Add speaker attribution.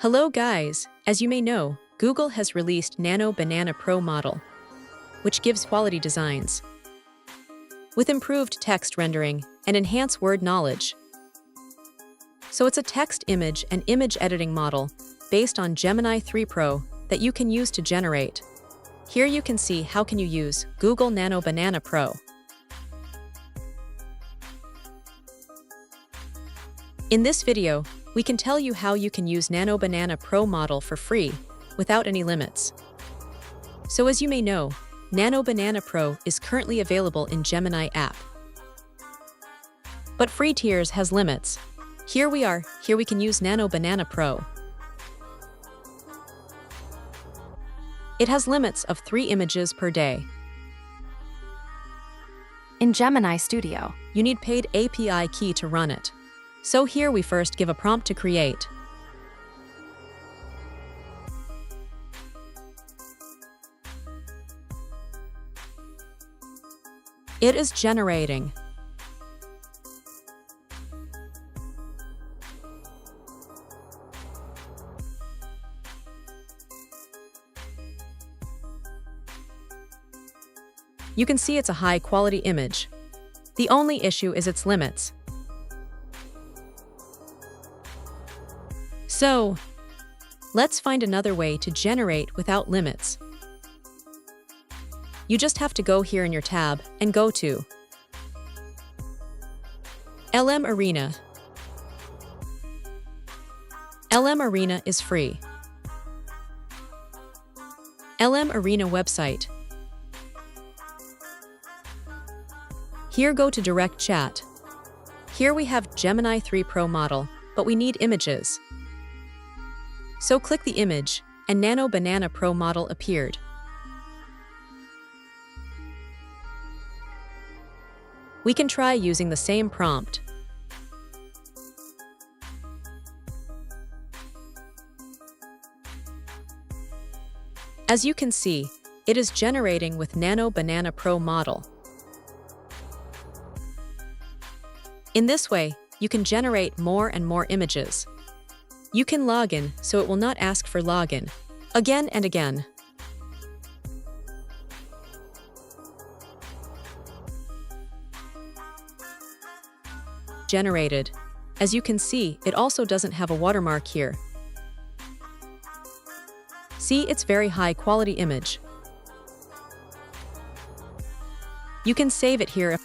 Speaker 1: Hello guys, as you may know, Google has released Nano Banana Pro model, which gives quality designs with improved text rendering and enhanced word knowledge. So it's a text image and image editing model based on Gemini 3 Pro that you can use to generate. Here you can see how can you use Google Nano Banana Pro. In this video, we can tell you how you can use Nano Banana Pro model for free, without any limits. So as you may know, Nano Banana Pro is currently available in Gemini app. But free tiers has limits. Here we can use Nano Banana Pro. It has limits of 3 images per day.
Speaker 2: In Gemini Studio,
Speaker 1: You need paid API key to run it. So here we first give a prompt to create. It is generating. You can see it's a high-quality image. The only issue is its limits. So, let's find another way to generate without limits. You just have to go here in your tab and go to LM Arena. LM Arena is free. LM Arena website. Here go to direct chat. Here we have Gemini 3 Pro model, but we need images. So click the image, and Nano Banana Pro model appeared. We can try using the same prompt. As you can see, it is generating with Nano Banana Pro model. In this way, you can generate more and more images. You can log in, so it will not ask for login again and again. Generated. As you can see, it also doesn't have a watermark here. See, it's very high quality image. You can save it here.